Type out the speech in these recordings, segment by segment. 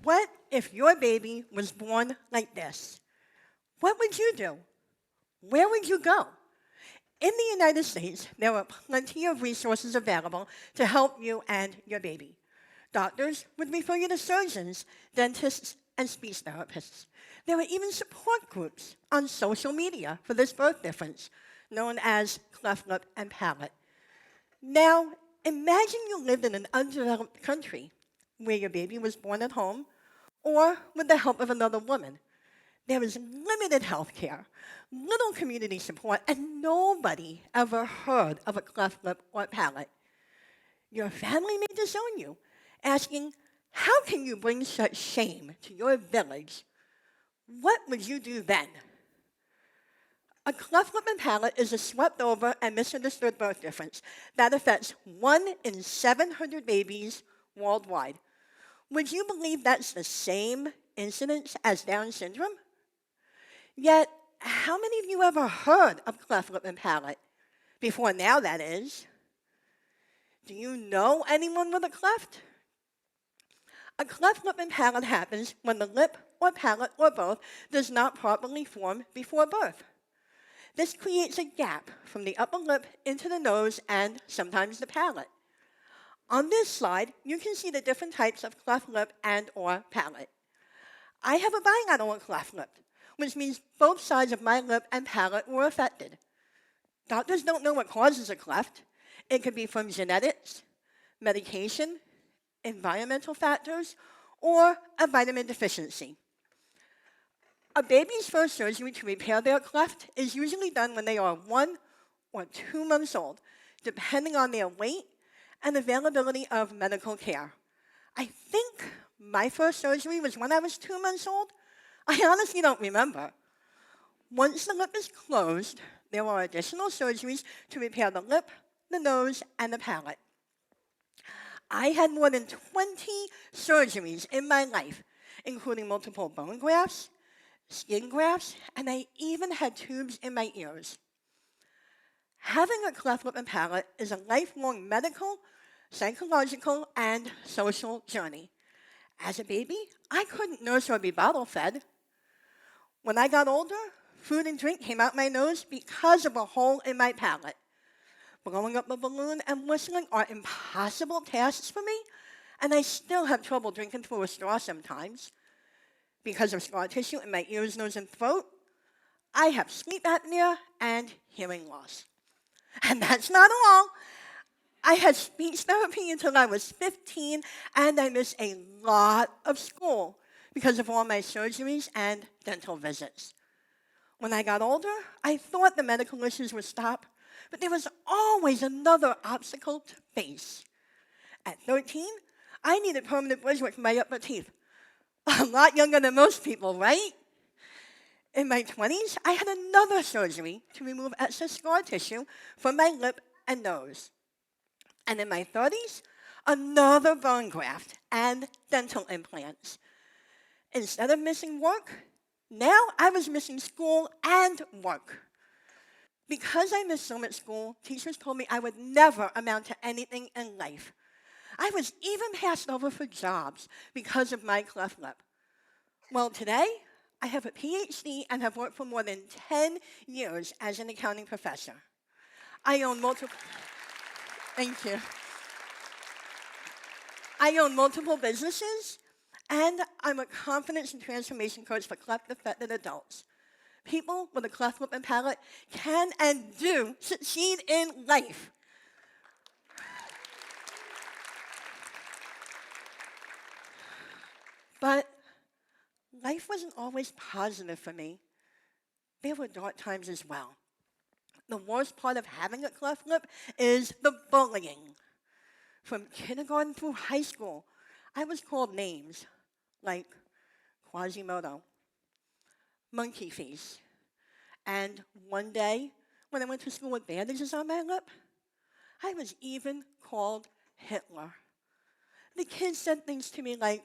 What if your baby was born like this? What would you do? Where would you go? In the United States, there are plenty of resources available to help you and your baby. Doctors would refer you to surgeons, dentists, and speech therapists. There are even support groups on social media for this birth difference, known as Cleft Lip and Palate. Now, imagine you lived in an undeveloped country where your baby was born at home or with the help of another woman. There is limited health care, little community support, and nobody ever heard of a cleft lip or palate. Your family may disown you, asking, how can you bring such shame to your village? What would you do then? A cleft lip and palate is a swept over and misunderstood birth difference that affects 1 in 700 babies worldwide. Would you believe that's the same incidence as Down syndrome? Yet, how many of you ever heard of cleft lip and palate? Before now, that is. Do you know anyone with a cleft? A cleft lip and palate happens when the lip or palate or both does not properly form before birth. This creates a gap from the upper lip into the nose and sometimes the palate. On this slide, you can see the different types of cleft lip and or palate. I have a bilateral cleft lip, which means both sides of my lip and palate were affected. Doctors don't know what causes a cleft. It could be from genetics, medication, environmental factors, or a vitamin deficiency. A baby's first surgery to repair their cleft is usually done when they are 1 or 2 months old, depending on their weight and availability of medical care. I think my first surgery was when I was 2 months old. I honestly don't remember. Once the lip is closed, there are additional surgeries to repair the lip, the nose, and the palate. I had more than 20 surgeries in my life, including multiple bone grafts, skin grafts, and I even had tubes in my ears. Having a cleft lip and palate is a lifelong medical, psychological, and social journey. As a baby, I couldn't nurse or be bottle fed. When I got older, food and drink came out my nose because of a hole in my palate. Blowing up a balloon and whistling are impossible tasks for me, and I still have trouble drinking through a straw sometimes. Because of scar tissue in my ears, nose, and throat, I have sleep apnea and hearing loss. And that's not all. I had speech therapy until I was 15, and I missed a lot of school because of all my surgeries and dental visits. When I got older, I thought the medical issues would stop, but there was always another obstacle to face. At 13, I needed permanent bridgework for my upper teeth. A lot younger than most people, right? In my 20s, I had another surgery to remove excess scar tissue from my lip and nose. And in my 30s, another bone graft and dental implants. Instead of missing work, now I was missing school and work. Because I missed so much school, teachers told me I would never amount to anything in life. I was even passed over for jobs because of my cleft lip. Well, today, I have a PhD and have worked for more than 10 years as an accounting professor. I own multiple... Thank you. I own multiple businesses, and I'm a confidence and transformation coach for cleft-affected adults. People with a cleft lip and palate can and do succeed in life. But life wasn't always positive for me. There were dark times as well. The worst part of having a cleft lip is the bullying. From kindergarten through high school, I was called names like Quasimodo, monkey face, and one day, when I went to school with bandages on my lip, I was even called Hitler. The kids said things to me like,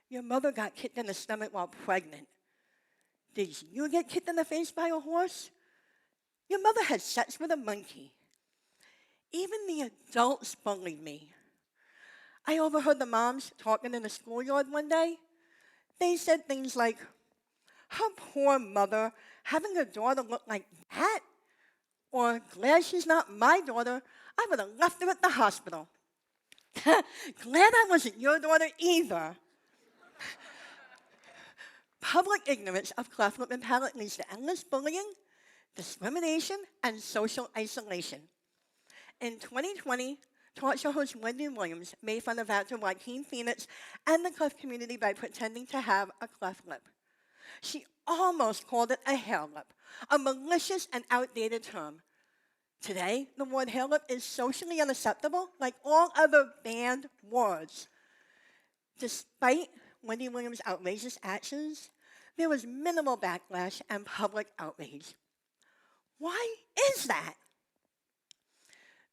your mother got kicked in the stomach while pregnant. Did you get kicked in the face by a horse? Your mother had sex with a monkey. Even the adults bullied me. I overheard the moms talking in the schoolyard one day. They said things like, her poor mother, having a daughter look like that? Or, glad she's not my daughter, I would have left her at the hospital. Glad I wasn't your daughter either. Public ignorance of cleft lip and palate leads to endless bullying, discrimination, and social isolation. In 2020, talk show host Wendy Williams made fun of actor Joaquin Phoenix and the cleft community by pretending to have a cleft lip. She almost called it a hair lip, a malicious and outdated term. Today, the word hair lip is socially unacceptable, like all other banned words. Despite Wendy Williams' outrageous actions, there was minimal backlash and public outrage. Why is that?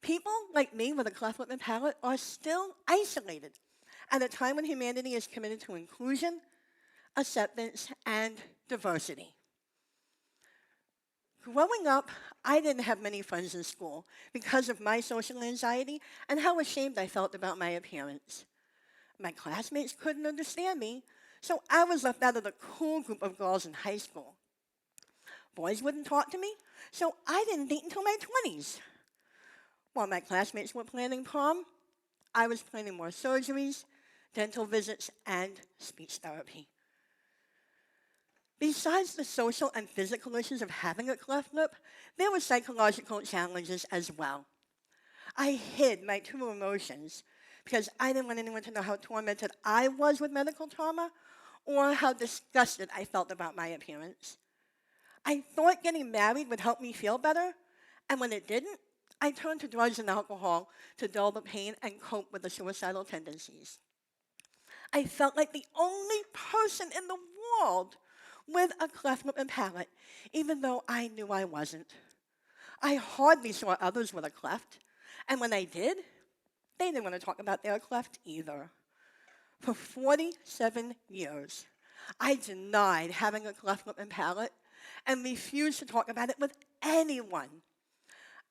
People like me with a cleft lip and palate are still isolated at a time when humanity is committed to inclusion, acceptance, and diversity. Growing up, I didn't have many friends in school because of my social anxiety and how ashamed I felt about my appearance. My classmates couldn't understand me, so I was left out of the cool group of girls in high school. Boys wouldn't talk to me, so I didn't date until my 20s. While my classmates were planning prom, I was planning more surgeries, dental visits, and speech therapy. Besides the social and physical issues of having a cleft lip, there were psychological challenges as well. I hid my true emotions because I didn't want anyone to know how tormented I was with medical trauma or how disgusted I felt about my appearance. I thought getting married would help me feel better, and when it didn't, I turned to drugs and alcohol to dull the pain and cope with the suicidal tendencies. I felt like the only person in the world with a cleft lip and palate, even though I knew I wasn't. I hardly saw others with a cleft, and when I did, they didn't want to talk about their cleft either. For 47 years, I denied having a cleft lip and palate and refused to talk about it with anyone.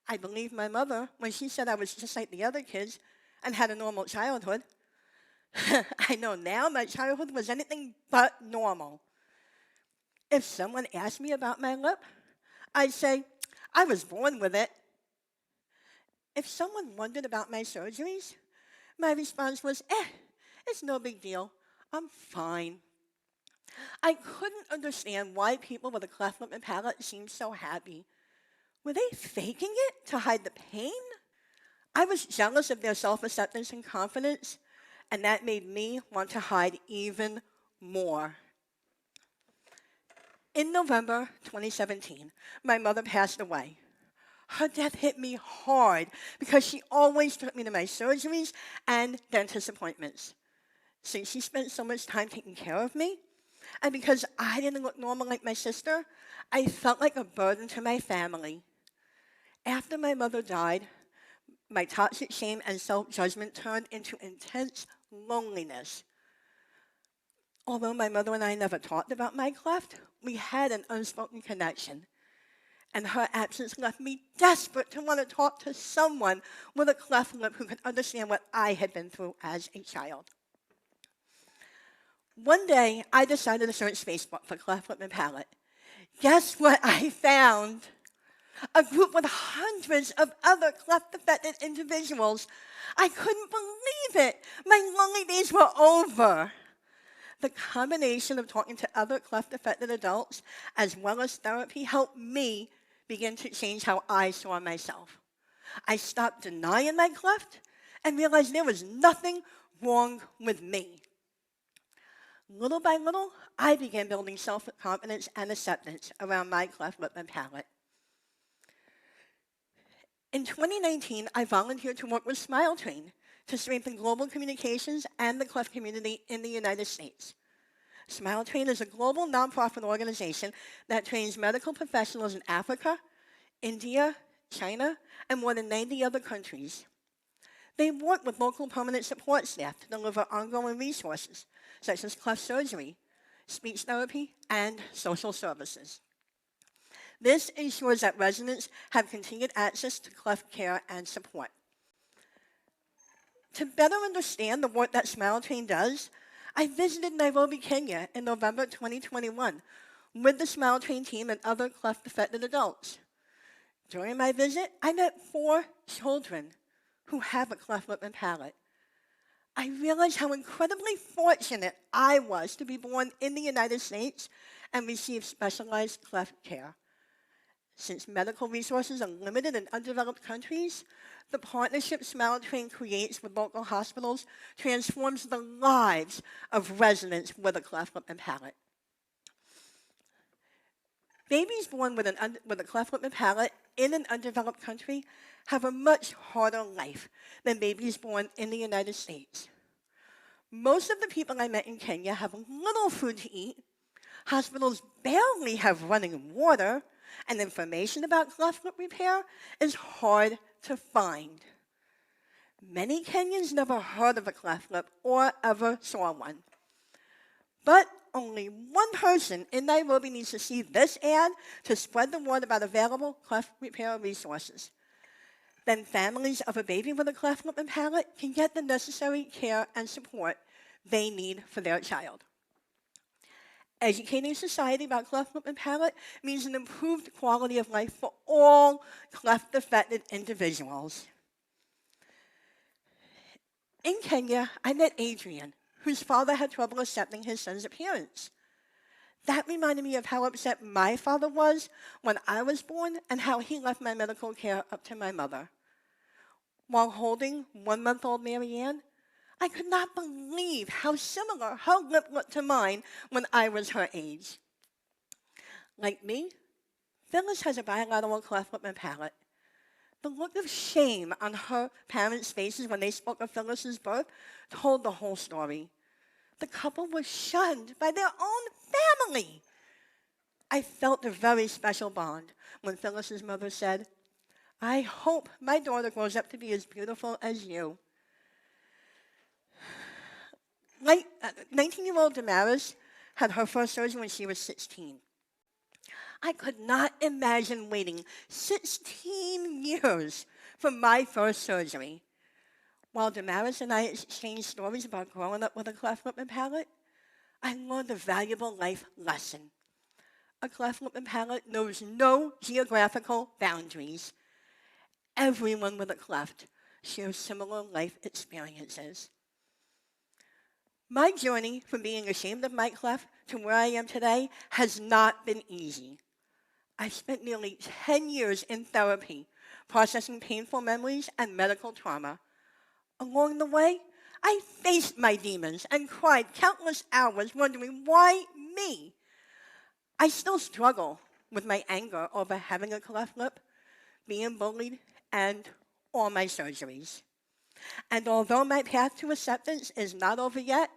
I believed my mother when she said I was just like the other kids and had a normal childhood. I know now my childhood was anything but normal. If someone asked me about my lip, I'd say, I was born with it. If someone wondered about my surgeries, my response was, it's no big deal. I'm fine. I couldn't understand why people with a cleft lip and palate seemed so happy. Were they faking it to hide the pain? I was jealous of their self-acceptance and confidence, and that made me want to hide even more. In November 2017, my mother passed away. Her death hit me hard because she always took me to my surgeries and dentist appointments. Since she spent so much time taking care of me, and because I didn't look normal like my sister, I felt like a burden to my family. After my mother died, my toxic shame and self-judgment turned into intense loneliness. Although my mother and I never talked about my cleft, we had an unspoken connection. And her absence left me desperate to want to talk to someone with a cleft lip who could understand what I had been through as a child. One day, I decided to search Facebook for cleft lip and palate. Guess what I found? A group with hundreds of other cleft-affected individuals. I couldn't believe it. My lonely days were over. The combination of talking to other cleft-affected adults as well as therapy helped me begin to change how I saw myself. I stopped denying my cleft and realized there was nothing wrong with me. Little by little, I began building self-confidence and acceptance around my cleft lip and palate. In 2019, I volunteered to work with Smile Train to strengthen global communications and the cleft community in the United States. Smile Train is a global nonprofit organization that trains medical professionals in Africa, India, China, and more than 90 other countries. They work with local permanent support staff to deliver ongoing resources, such as cleft surgery, speech therapy, and social services. This ensures that residents have continued access to cleft care and support. To better understand the work that Smile Train does, I visited Nairobi, Kenya in November 2021 with the Smile Train team and other cleft-affected adults. During my visit, I met 4 children who have a cleft lip and palate. I realized how incredibly fortunate I was to be born in the United States and receive specialized cleft care. Since medical resources are limited in undeveloped countries, the partnership Smile Train creates with local hospitals transforms the lives of residents with a cleft lip and palate. Babies born with a cleft lip and palate in an undeveloped country have a much harder life than babies born in the United States. Most of the people I met in Kenya have little food to eat, hospitals barely have running water, and information about cleft lip repair is hard to find. Many Kenyans never heard of a cleft lip or ever saw one. But only one person in Nairobi needs to see this ad to spread the word about available cleft repair resources. Then families of a baby with a cleft lip and palate can get the necessary care and support they need for their child. Educating society about cleft lip and palate means an improved quality of life for all cleft-affected individuals. In Kenya, I met Adrian, whose father had trouble accepting his son's appearance. That reminded me of how upset my father was when I was born and how he left my medical care up to my mother. While holding 1-month-old Marianne, I could not believe how similar her lip looked to mine when I was her age. Like me, Phyllis has a bilateral cleft lip and palate. The look of shame on her parents' faces when they spoke of Phyllis's birth told the whole story. The couple was shunned by their own family. I felt a very special bond when Phyllis's mother said, "I hope my daughter grows up to be as beautiful as you." 19-year-old Damaris had her first surgery when she was 16. I could not imagine waiting 16 years for my first surgery. While Damaris and I exchanged stories about growing up with a cleft lip and palate, I learned a valuable life lesson. A cleft lip and palate knows no geographical boundaries. Everyone with a cleft shares similar life experiences. My journey from being ashamed of my cleft to where I am today has not been easy. I spent nearly 10 years in therapy, processing painful memories and medical trauma. Along the way, I faced my demons and cried countless hours wondering why me. I still struggle with my anger over having a cleft lip, being bullied, and all my surgeries. And although my path to acceptance is not over yet,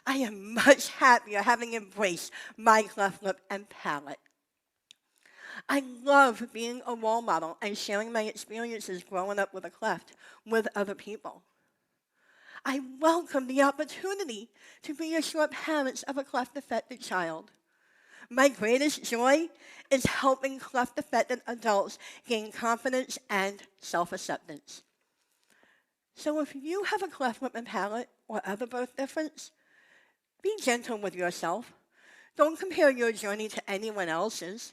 I am much happier having embraced my cleft lip and palate. I love being a role model and sharing my experiences growing up with a cleft with other people. I welcome the opportunity to reassure parents of a cleft-affected child. My greatest joy is helping cleft-affected adults gain confidence and self-acceptance. So if you have a cleft lip and palate or other birth difference, be gentle with yourself. Don't compare your journey to anyone else's,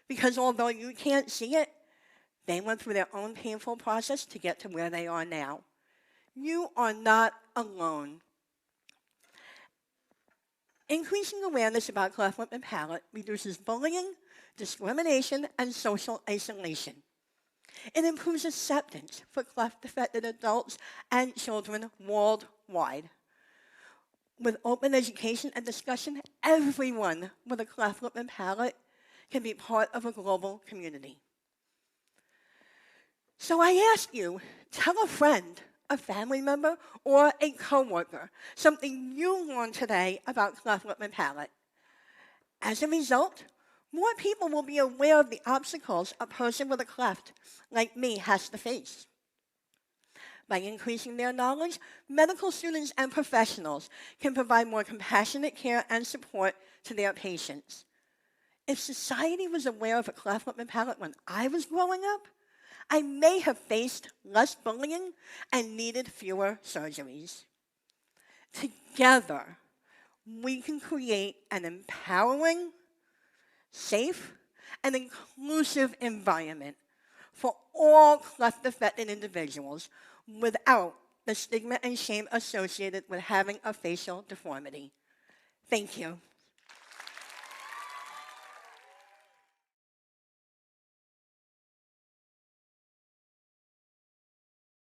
because although you can't see it, they went through their own painful process to get to where they are now. You are not alone. Increasing awareness about cleft lip and palate reduces bullying, discrimination, and social isolation. It improves acceptance for cleft-affected adults and children worldwide. With open education and discussion, everyone with a cleft lip and palate can be part of a global community. So I ask you, tell a friend, a family member, or a coworker something you learned today about cleft lip and palate. As a result, more people will be aware of the obstacles a person with a cleft, like me, has to face. By increasing their knowledge, medical students and professionals can provide more compassionate care and support to their patients. If society was aware of a cleft lip and palate when I was growing up, I may have faced less bullying and needed fewer surgeries. Together, we can create an empowering, safe, and inclusive environment for all cleft-affected individuals without the stigma and shame associated with having a facial deformity. Thank you.